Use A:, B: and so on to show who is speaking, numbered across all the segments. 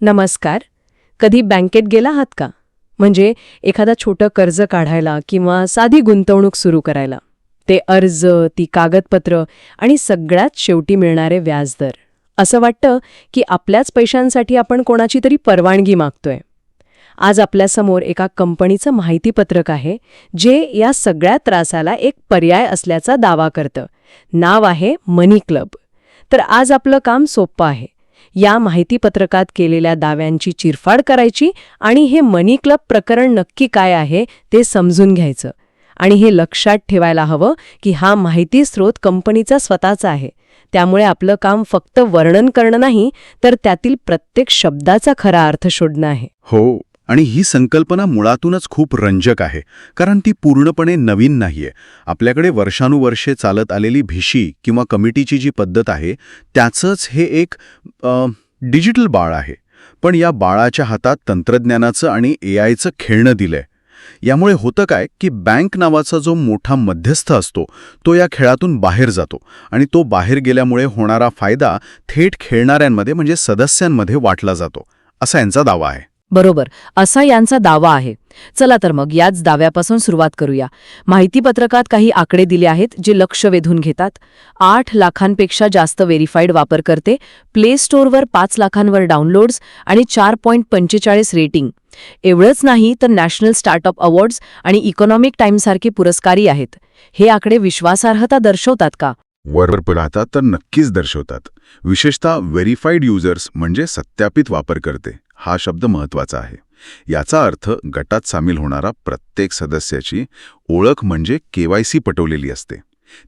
A: नमस्कार. कधी बँकेत गेला आहात का? म्हणजे एखादा छोटं कर्ज काढायला किंवा साधी गुंतवणूक सुरू करायला. ते अर्ज, ती कागदपत्र आणि सगळ्यात शेवटी मिळणारे व्याजदर. असं वाटतं की आपल्याच पैशांसाठी आपण कोणाची तरी परवानगी मागतोय. आज आपल्यासमोर एका कंपनीचं माहितीपत्रक आहे जे या सगळ्या त्रासाला एक पर्याय असल्याचा दावा करतं. नाव आहे मनी क्लब. तर आज आपलं काम सोपं आहे. या माहितीपत्रकात केलेल्या दाव्यांची चिरफाड करायची आणि हे मनी क्लब प्रकरण नक्की काय आहे ते समजून घ्यायचं. आणि हे लक्षात ठेवायला हवं की हा माहिती स्रोत कंपनीचा स्वतःचा आहे. त्यामुळे आपलं काम फक्त वर्णन करणं नाही, तर त्यातील प्रत्येक शब्दाचा खरा अर्थ शोधणं आहे.
B: हो, आणि ही संकल्पना मुळातूनच खूप रंजक आहे, कारण ती पूर्णपणे नवीन नाहीये. आपल्याकडे वर्षानुवर्षे चालत आलेली भिशी किंवा कमिटीची जी पद्धत आहे त्याचंच हे एक डिजिटल बाळ आहे. पण या बाळाच्या हातात तंत्रज्ञानाचं आणि AIचं खेळणं दिलंय. यामुळे होतं काय की बँक नावाचा जो मोठा मध्यस्थ असतो तो या खेळातून बाहेर जातो, आणि तो बाहेर गेल्यामुळे होणारा फायदा थेट खेळणाऱ्यांमध्ये म्हणजे सदस्यांमध्ये वाटला जातो, असा यांचा दावा आहे.
C: बरोबर, असा यांचा दावा आहे. चला तर मग याच दाव्यापासून सुरुवात करूया. माहितीपत्रकात काही आकडे दिले आहेत जे लक्ष वेधून घेतात. 8 लाखांपेक्षा जास्त व्हेरीफाईड वापरकर्ते, प्ले स्टोअरवर 5 लाखांवर डाउनलोड्स आणि 4.45 रेटिंग. एवढंच नाही तर नॅशनल स्टार्टअप अवॉर्ड्स आणि इकॉनॉमिक टाइम्ससारखे पुरस्कारही आहेत. हे आकडे विश्वासार्हता दर्शवतात का?
B: वर पाहतात तर नक्कीच दर्शवतात. विशेषतः व्हेरीफाईड युजर्स म्हणजे सत्यापित वापरकर्ते हा शब्द महत्त्वाचा आहे. याचा अर्थ गटात सामील होणारा प्रत्येक सदस्याची ओळख म्हणजे KYC पटवलेली असते.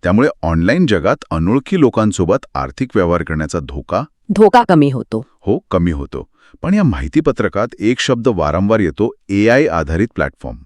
B: त्यामुळे ऑनलाईन जगात अनोळखी लोकांसोबत आर्थिक व्यवहार करण्याचा
C: धोका कमी होतो.
B: हो, कमी होतो. पण या माहितीपत्रकात एक शब्द वारंवार येतो, AI आधारित प्लॅटफॉर्म.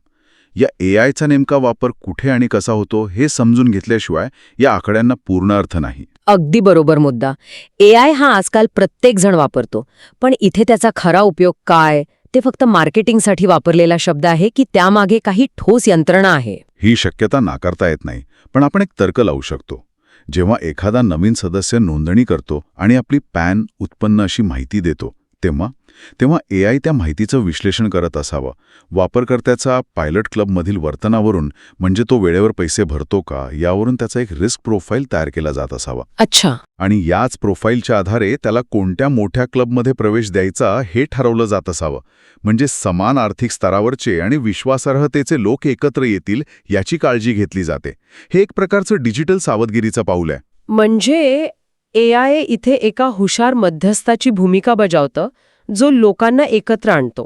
B: या AIचा नेमका वापर कुठे आणि कसा होतो हे समजून घेतल्याशिवाय या आकड्यांना पूर्ण अर्थ नाही.
C: अगदी बरोबर मुद्दा. AI हा आजकाल प्रत्येक जण वापरतो, पण इथे त्याचा खरा उपयोग काय? ते फक्त मार्केटिंगसाठी वापरलेला शब्द आहे की त्यामागे काही ठोस यंत्रणा आहे?
B: ही शक्यता नाकारता येत नाही, पण आपण एक तर्क लावू शकतो. जेव्हा एखादा नवीन सदस्य नोंदणी करतो आणि आपली पॅन, उत्पन्न अशी माहिती देतो, तेव्हा AI त्या माहितीचं विश्लेषण करत असावं. वापरकर्त्याचा पायलट क्लबमधील वर्तनावरून, म्हणजे तो वेळेवर पैसे भरतो का, यावरून त्याचा एक रिस्क प्रोफाईल तयार केला जात असावा.
C: अच्छा.
B: आणि याच प्रोफाईलच्या आधारे त्याला कोणत्या मोठ्या क्लबमध्ये प्रवेश द्यायचा हे ठरवलं जात असावं. म्हणजे समान आर्थिक स्तरावरचे आणि विश्वासार्हतेचे लोक एकत्र येतील याची काळजी घेतली जाते. हे एक प्रकारचं डिजिटल सावधगिरीचं पाऊल आहे.
A: म्हणजे AI इथे एका हुशार मध्यस्थाची भूमिका बजावतं जो लोकांना एकत्र आणतो.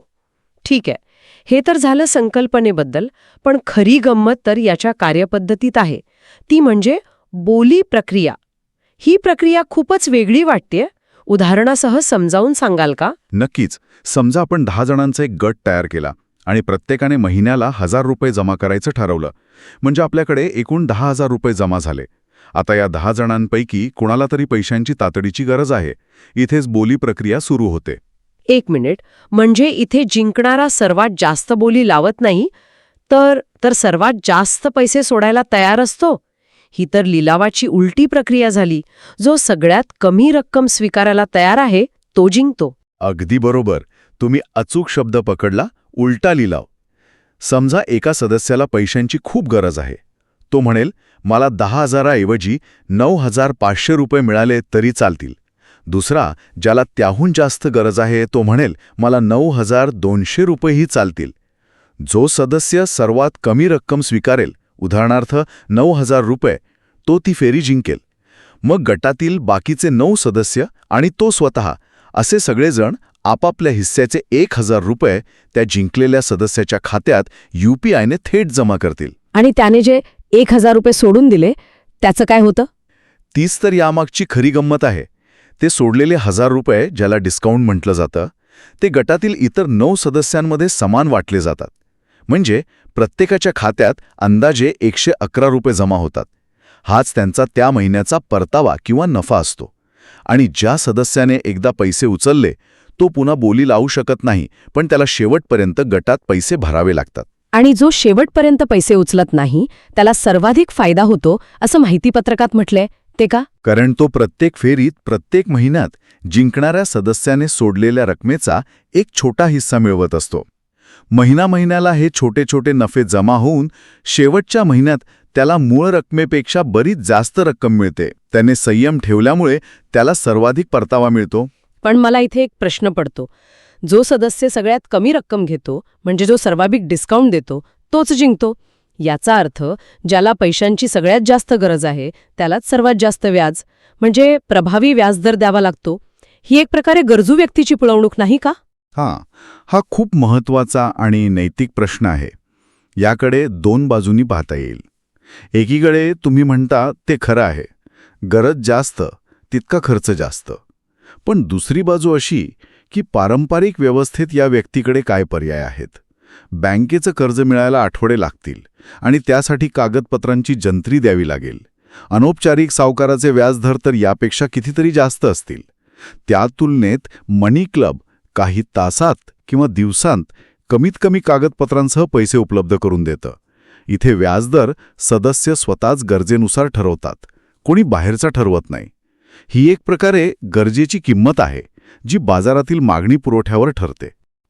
A: ठीक आहे, हे तर झालं संकल्पनेबद्दल. पण खरी गंमत तर याच्या कार्यपद्धतीत आहे. ती म्हणजे बोली प्रक्रिया. ही प्रक्रिया खूपच वेगळी वाटतेय. उदाहरणासह समजावून सांगाल का?
B: नक्कीच. समजा आपण 10 जणांचा एक गट तयार केला आणि प्रत्येकाने महिन्याला ₹1000 जमा करायचं ठरवलं. म्हणजे आपल्याकडे एकूण ₹10,000 जमा झाले. आता या 10 जणांपैकी कुणाला तरी पैशांची तातडीची गरज आहे. इथेच बोली प्रक्रिया सुरू होते.
A: एक मिनिट, म्हणजे इथे जिंकणारा सर्वात जास्त बोली लावत नाही, तर सर्वात जास्त पैसे सोडायला तयार असतो. ही तर लिलावाची उलटी प्रक्रिया झाली. जो सगळ्यात कमी रक्कम स्वीकारायला तयार आहे तो जिंकतो.
B: अगदी बरोबर. तुम्ही अचूक शब्द पकडला, उलटा लिलाव. समजा एका सदस्याला पैशांची खूप गरज आहे. तो म्हणेल, मला 10,000 ऐवजी ₹9,500 मिळाले तरी चालतील. दुसरा, ज्याला त्याहून जास्त गरज आहे, तो म्हणेल, मला ₹9,200 ही चालतील. जो सदस्य सर्वात कमी रक्कम स्वीकारेल, उदाहरणार्थ ₹9,000, तो ती फेरी जिंकेल. मग गटातील बाकीचे 9 सदस्य आणि तो स्वतः असे सगळेजण आपापल्या हिस्स्याचे ₹1,000 त्या जिंकलेल्या सदस्याच्या खात्यात UPIने थेट जमा करतील.
C: आणि त्याने जे ₹1,000 सोडून दिले त्याचं काय होतं?
B: तीच तर यामागची खरी गंमत आहे. ते सोडलेले ₹1,000, ज्याला डिस्काउंट म्हटलं जातं, ते गटातील इतर 9 सदस्यांमध्ये समान वाटले जातात. म्हणजे प्रत्येकाच्या खात्यात अंदाजे ₹111 जमा होतात. हाच त्यांचा त्या महिन्याचा परतावा किंवा नफा असतो. आणि ज्या सदस्याने एकदा पैसे उचलले तो पुन्हा बोली लावू शकत नाही, पण त्याला शेवटपर्यंत गटात पैसे भरावे लागतात.
C: आणि जो शेवटपर्यंत पैसे उचलत नाही त्याला सर्वाधिक फायदा होतो असं माहितीपत्रकात म्हटलंय.
A: ते का?
B: कारण तो प्रत्येक फेरीत प्रत्येक महिन्यात जिंकणाऱ्या सदस्याने सोडलेल्या रकमेचा एक छोटा हिस्सा मिळवत असतो. महिन्याला हे छोटे छोटे नफे जमा होऊन शेवटच्या महिन्यात त्याला मूळ रकमेपेक्षा बरीच जास्त रक्कम मिळते. त्याने संयम ठेवल्यामुळे त्याला सर्वाधिक परतावा मिळतो.
A: पण मला इथे एक प्रश्न पडतो. जो सदस्य सगळ्यात कमी रक्कम घेतो, म्हणजे जो सर्वाधिक डिस्काउंट देतो, तोच जिंकतो. याचा अर्थ ज्याला पैशांची सगळ्यात जास्त गरज आहे त्यालाच सर्वात जास्त व्याज, म्हणजे प्रभावी व्याजदर द्यावा लागतो. ही एक प्रकारे गरजू व्यक्तीची पिळवणूक नाही का?
B: हा खूप महत्वाचा आणि नैतिक प्रश्न आहे. याकडे दोन बाजूंनी पाहता येईल. एकीकडे तुम्ही म्हणता ते खरं आहे, गरज जास्त तितका खर्च जास्त. पण दुसरी बाजू अशी की पारंपरिक व्यवस्थेत या व्यक्तीकडे काय पर्याय आहेत. बँकेचं कर्ज मिळायला आठवडे लागतील आणि त्यासाठी कागदपत्रांची जंत्री द्यावी लागेल. अनौपचारिक सावकाराचे व्याजदर तर यापेक्षा कितीतरी जास्त असतील. त्या तुलनेत मनी क्लब काही तासात किंवा दिवसांत कमीत कमी कागदपत्रांसह पैसे उपलब्ध करून देतं. इथे व्याजदर सदस्य स्वतःच गरजेनुसार ठरवतात, कोणी बाहेरचा ठरवत नाही. ही एक प्रकारे गरजेची किंमत आहे जी बाजारातील मागणी पुरवठ्यावर ठरते.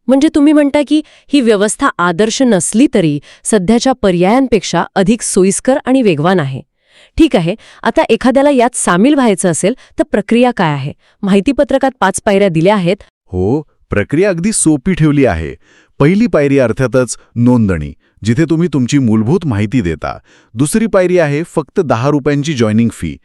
A: म्हणजे तुम्ही म्हणता की ही व्यवस्था आदर्श नसली तरी सध्याच्या पर्यायांपेक्षा अधिक सोयीस्कर आणि वेगवान आहे. ठीक आहे, आता एखाद्याला यात सामील व्हायचं असेल तर प्रक्रिया काय आहे? माहितीपत्रकात 5 पायऱ्या दिल्या आहेत.
B: हो, प्रक्रिया अगदी सोपी ठेवली आहे. पहिली पायरी अर्थातच नोंदणी, जिथे तुम्ही तुमची मूलभूत माहिती देता. दुसरी पायरी आहे फक्त 10 रुपयांची जॉईनिंग फी.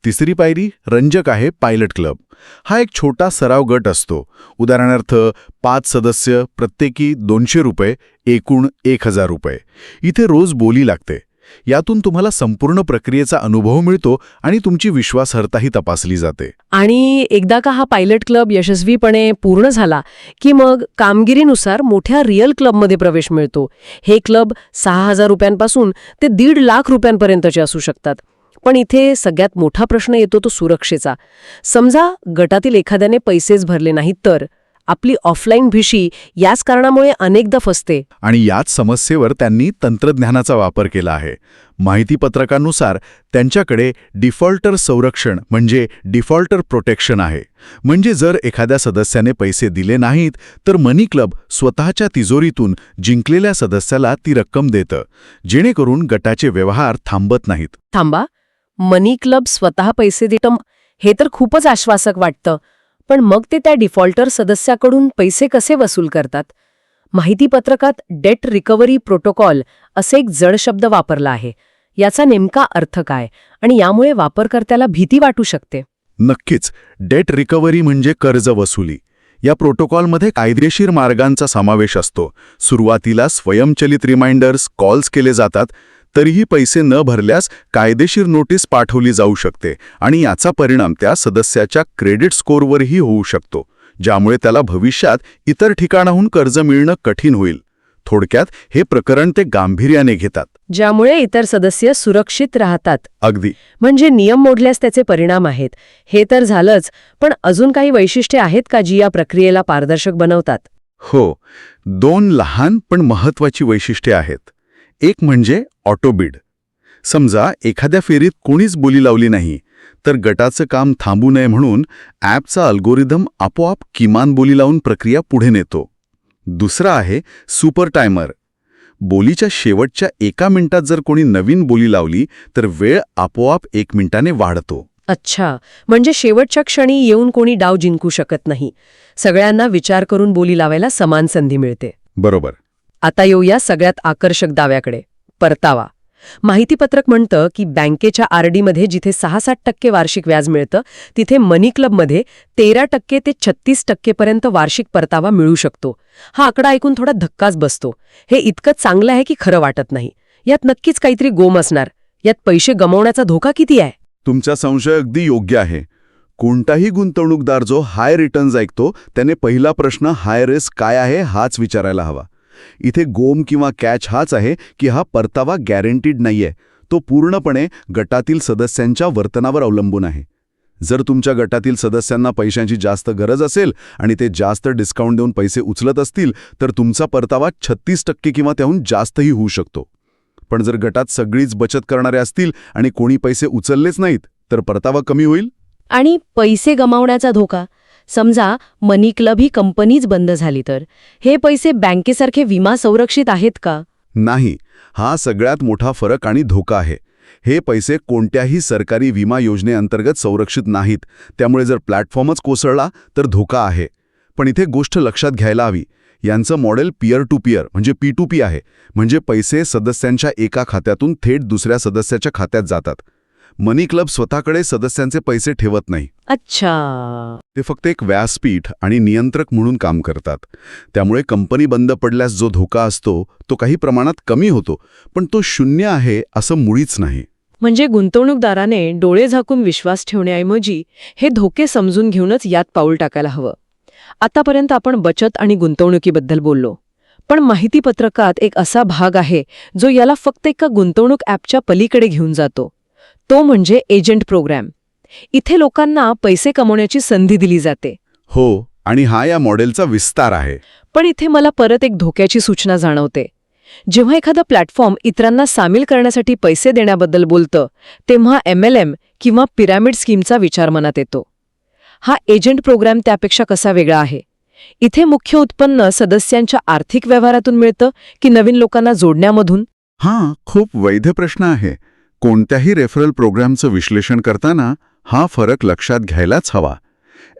B: तिसरी पायरी रंजक आहे, पायलट क्लब. हा एक छोटा सराव गट असतो. उदाहरणार्थ 5 सदस्य, प्रत्येकी 200 रुपये, एकूण 1000 रुपये. इथे रोज बोली लागते. यातून तुम्हाला संपूर्ण प्रक्रियेचा अनुभव मिळतो आणि तुमची विश्वासार्हताही तपासली जाते.
A: आणि एकदा का हा पायलट क्लब यशस्वीपणे पूर्ण झाला की मग कामगिरीनुसार मोठ्या रिअल क्लबमध्ये प्रवेश मिळतो. हे क्लब 6000 रुपयांपासून ते 1.5 लाख रुपयांपर्यंतचे असू शकतात. पण इथे सगळ्यात मोठा प्रश्न येतो तो सुरक्षेचा. समजा गटातील एखाद्याने पैसेच भरले नाहीत तर आपली ऑफलाईन भिशी याच कारणामुळे अनेकदा फसते.
B: आणि याच समस्येवर त्यांनी तंत्रज्ञानाचा वापर केला आहे. माहितीपत्रकानुसार त्यांच्याकडे डिफॉल्टर संरक्षण म्हणजे डिफॉल्टर प्रोटेक्शन आहे. म्हणजे जर एखाद्या सदस्याने पैसे दिले नाहीत तर मनी क्लब स्वतःच्या तिजोरीतून जिंकलेल्या सदस्याला ती रक्कम देतं, जेणेकरून गटाचे व्यवहार थांबत नाहीत.
A: थांबा, मनी क्लब स्वतः पैसे देतं हे तर खूपच आश्वासक वाटतं. पण मग ते त्या डिफॉल्टर सदस्याकडून पैसे कसे वसूल करतात? माहितीपत्रकात डेट रिकव्हरी प्रोटोकॉल असे एक जड शब्द वापरला आहे. याचा नेमका अर्थ काय आणि यामुळे वापरकर्त्याला भीती वाटू शकते?
B: नक्कीच, डेट रिकव्हरी म्हणजे कर्ज वसुली. या प्रोटोकॉलमध्ये कायदेशीर मार्गांचा समावेश असतो. सुरुवातीला स्वयंचलित रिमाइंडर्स, कॉल्स केले जातात. तरीही पैसे न भरल्यास कायदेशीर नोटीस पाठवली जाऊ शकते आणि याचा परिणाम त्या सदस्याच्या क्रेडिट स्कोअरवरही होऊ शकतो, ज्यामुळे त्याला भविष्यात इतर ठिकाणाहून कर्ज मिळणं कठीण होईल. थोडक्यात हे प्रकरण ते गांभीर्याने घेतात,
A: ज्यामुळे इतर सदस्य सुरक्षित राहतात.
B: अगदी.
A: म्हणजे नियम मोडल्यास त्याचे परिणाम आहेत. हे तर झालंच, पण अजून काही वैशिष्ट्ये आहेत का जी या प्रक्रियेला पारदर्शक बनवतात?
B: हो, 2 लहान पण महत्वाची वैशिष्ट्ये आहेत. एक म्हणजे ऑटोबिड. समजा एखाद्या फेरीत कोणीच बोली लावली नाही तर गटाचं काम थांबू नये म्हणून ॲपचा अल्गोरिदम आपोआप किमान बोली लावून प्रक्रिया पुढे नेतो. दुसरा आहे सुपर टायमर. बोलीच्या शेवटच्या 1 मिनिटात जर कोणी नवीन बोली लावली तर वेळ आपोआप 1 मिनिटाने वाढतो.
A: अच्छा, म्हणजे शेवटच्या क्षणी येऊन कोणी डाव जिंकू शकत नाही. सगळ्यांना विचार करून बोली लावायला समान संधी मिळते.
B: बरोबर.
A: आता येऊया सगळ्यात आकर्षक दाव्याकडे, परतावा. माहितीपत्रक म्हणतं की बँकेच्या आरडीमध्ये जिथे 6-7% वार्षिक व्याज मिळतं तिथे मनी क्लबमध्ये 13% ते 36% पर्यंत वार्षिक परतावा मिळू शकतो. हा आकडा ऐकून थोडा धक्काच बसतो. हे इतकं चांगलं आहे की खरं वाटत नाही. यात नक्कीच काहीतरी गोम असणार. यात पैसे गमावण्याचा धोका किती आहे?
B: तुमचा संशय अगदी योग्य आहे. कोणताही गुंतवणूकदार जो हाय रिटर्न्स ऐकतो त्याने पहिला प्रश्न हाय रिस्क काय आहे हाच विचारायला हवा. इथे गोम किंवा कॅच हाच आहे की हा परतावा गॅरंटीड नाहीये. तो पूर्णपणे गटातील सदस्यांच्या वर्तनावर अवलंबून आहे. जर तुमच्या गटातील सदस्यांना पैशांची जास्त गरज असेल आणि ते जास्त डिस्काउंट देऊन पैसे उचलत असतील तर तुमचा परतावा 36% किंवा त्याहून जास्तही होऊ शकतो. पण जर गटात सगळीच बचत करणारे असतील आणि कोणी पैसे उचललेच नाहीत तर परतावा कमी होईल.
A: आणि पैसे गमावण्याचा धोका? समजा मनी क्लब ही कंपनीच बंद झाली तर हे पैसे बँकेसारखे विमा संरक्षित आहेत का?
B: नाही, हा सगळ्यात मोठा फरक आणि धोका आहे. हे पैसे कोणत्याही सरकारी विमा योजनेअंतर्गत संरक्षित नाहीत, त्यामुळे जर प्लॅटफॉर्मच कोसळला तर धोका आहे. पण इथे गोष्ट लक्षात घ्यायला हवी, यांचं मॉडेल पीअर टू पीअर म्हणजे P2P आहे, म्हणजे पैसे सदस्यांच्या एका खात्यातून थेट दुसऱ्या सदस्याच्या खात्यात जातात. मनी क्लब स्वतःकडे सदस्यांचे पैसे ठेवत नाही.
A: अच्छा.
B: ते फक्त एक व्यासपीठ आणि नियंत्रक म्हणून काम करतात. त्यामुळे कंपनी बंद पडल्यास जो धोका असतो तो काही प्रमाणात कमी होतो, पण तो शून्य आहे असं मुळीच नाही.
A: म्हणजे गुंतवणूकदाराने डोळे झाकून विश्वास ठेवण्याऐवजी हे धोके समजून घेऊनच यात पाऊल टाकायला हवं. आतापर्यंत आपण बचत आणि गुंतवणुकीबद्दल बोललो, पण माहिती पत्रकात एक असा भाग आहे जो याला फक्त एका गुंतवणूक ॲपच्या पलीकडे घेऊन जातो. तो म्हणजे एजंट प्रोग्रॅम. इथे लोकांना पैसे कमवण्याची संधी दिली जाते.
B: हो, आणि हा या मॉडेलचा विस्तार आहे.
A: पण इथे मला परत एक धोक्याची सूचना जाणवते. जेव्हा एखादा प्लॅटफॉर्म इतरांना सामील करण्यासाठी पैसे देण्याबद्दल बोलतं, तेव्हा MLM किंवा पिरॅमिड स्कीमचा विचार मनात येतो. हा एजंट प्रोग्रॅम त्यापेक्षा कसा वेगळा आहे? इथे मुख्य उत्पन्न सदस्यांच्या आर्थिक व्यवहारातून मिळतं की नवीन लोकांना जोडण्यामधून?
B: हां, खूप वैध प्रश्न आहे. कोणत्याही रेफरल प्रोग्रामचं विश्लेषण करताना हा फरक लक्षात घ्यायलाच हवा.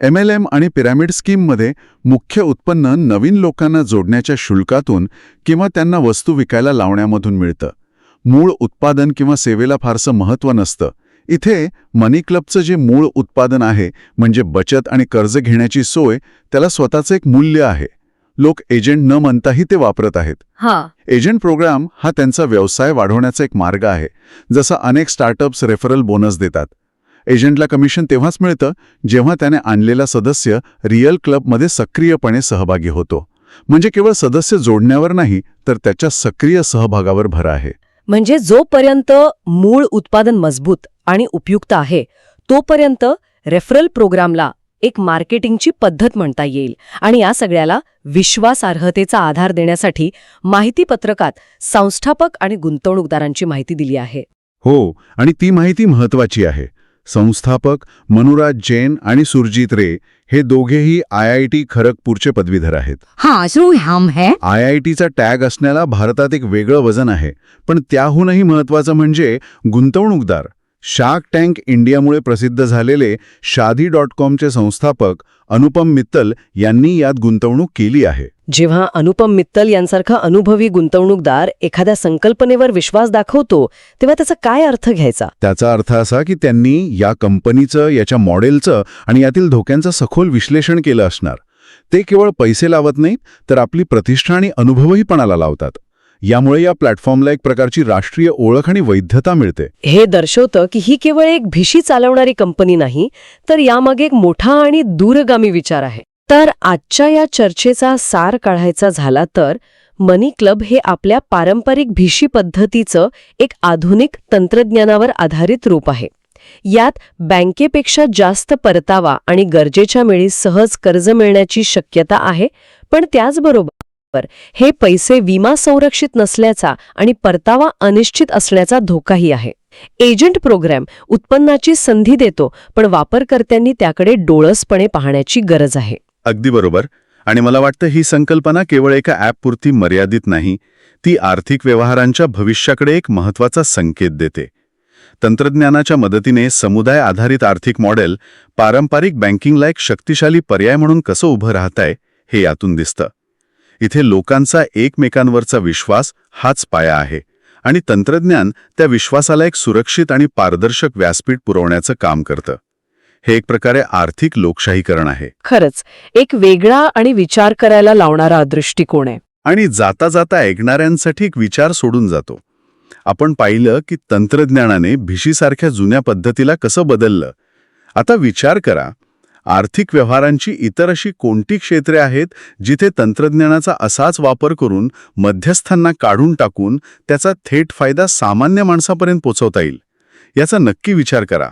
B: MLM आणि पिरॅमिड स्कीममध्ये मुख्य उत्पन्न नवीन लोकांना जोडण्याच्या शुल्कातून किंवा त्यांना वस्तू विकायला लावण्यामधून मिळतं. मूळ उत्पादन किंवा सेवेला फारसं महत्त्व नसतं. इथे मनी क्लबचं जे मूळ उत्पादन आहे, म्हणजे बचत आणि कर्ज घेण्याची सोय, त्याला स्वतःचं एक मूल्य आहे. लोक एजंट न म्हणताही ते वापरत आहेत. एजंट प्रोग्राम हा त्यांचा व्यवसाय वाढवण्याचा एक मार्ग आहे. जसं अनेक स्टार्टअप्स रेफरल बोनस देतात. एजंटला कमिशन तेव्हाच मिळतं जेव्हा त्याने आणलेला सदस्य रिअल क्लबमध्ये सक्रियपणे सहभागी होतो. म्हणजे केवळ सदस्य जोडण्यावर नाही, तर त्याच्या सक्रिय सहभागावर भर आहे.
C: म्हणजे जोपर्यंत मूळ उत्पादन मजबूत आणि उपयुक्त आहे, तोपर्यंत रेफरल प्रोग्रामला एक मार्केटिंगची पद्धत म्हणता येईल. आणि या सगळ्याला विश्वासार्हतेचा आधार देण्यासाठी माहिती पत्रकात संस्थापक आणि गुंतवणूकदारांची माहिती दिली आहे.
B: हो, आणि ती माहिती महत्त्वाची आहे. संस्थापक मनुराज जैन आणि सुरजीत रे हे दोघेही IIT खरगपूरचे पदवीधर आहेत. IITचा टॅग असण्याला भारतात एक वेगळं वजन आहे. पण त्याहूनही महत्त्वाचं म्हणजे गुंतवणूकदार. शार्क टँक इंडियामुळे प्रसिद्ध झालेले Shaadi.comचे संस्थापक अनुपम मित्तल यांनी यात गुंतवणूक केली आहे.
C: जेव्हा अनुपम मित्तल यांसारखा अनुभवी गुंतवणूकदार एखाद्या संकल्पनेवर विश्वास दाखवतो, तेव्हा त्याचा काय अर्थ घ्यायचा?
B: त्याचा अर्थ असा की त्यांनी या कंपनीचं, याच्या मॉडेलचं आणि यातील धोक्यांचं सखोल विश्लेषण केलं असणार. ते केवळ पैसे लावत नाहीत, तर आपली प्रतिष्ठा आणि अनुभवही पणाला लावतात. यामुळे या प्लॅटफॉर्मला एक प्रकारची राष्ट्रीय ओळख आणि वैधता मिळते.
C: हे दर्शवतं की ही केवळ एक भिशी चालवणारी कंपनी नाही, तर यामागे एक मोठा आणि दूरगामी विचार आहे. तर आजच्या या चर्चेचा सार काढायचा झाला तर मनी क्लब हे आपल्या पारंपरिक भिशी पद्धतीचं एक आधुनिक तंत्रज्ञानावर आधारित रूप आहे. यात बँकेपेक्षा जास्त परतावा आणि गरजेच्या वेळी सहज कर्ज मिळण्याची शक्यता आहे, पण त्याचबरोबर हे पैसे विमा संरक्षित नसल्याचा आणि परतावा अनिश्चित असण्याचा धोकाही आहे. एजंट प्रोग्रॅम उत्पन्नाची संधी देतो, पण वापरकर्त्यांनी त्याकडे डोळसपणे पाहण्याची गरज आहे.
B: अगदी बरोबर. आणि मला वाटतं ही संकल्पना केवळ एका ॲपपुरती मर्यादित नाही, ती आर्थिक व्यवहारांच्या भविष्याकडे एक महत्त्वाचा संकेत देते. तंत्रज्ञानाच्या मदतीने समुदाय आधारित आर्थिक मॉडेल पारंपरिक बँकिंगला एक शक्तिशाली पर्याय म्हणून कसं उभं राहतंय हे यातून दिसतं. इथे लोकांचा एकमेकांवरचा विश्वास हाच पाया आहे, आणि तंत्रज्ञान त्या विश्वासाला एक सुरक्षित आणि पारदर्शक व्यासपीठ पुरवण्याचं काम करतं. हे एक प्रकारे आर्थिक लोकशाहीकरण आहे.
C: खरंच एक वेगळा आणि विचार करायला लावणारा दृष्टिकोन आहे.
B: आणि जाता जाता ऐकणाऱ्यांसाठी एक विचार सोडून जातो. आपण पाहिलं की तंत्रज्ञानाने भिशीसारख्या जुन्या पद्धतीला कसं बदललं. आता विचार करा, आर्थिक व्यवहारांची इतर अशी कोणती क्षेत्रे आहेत जिथे तंत्रज्ञानाचा असाच वापर करून मध्यस्थांना काढून टाकून त्याचा थेट फायदा सामान्य माणसापर्यंत पोहोचवता येईल. याचा नक्की विचार करा.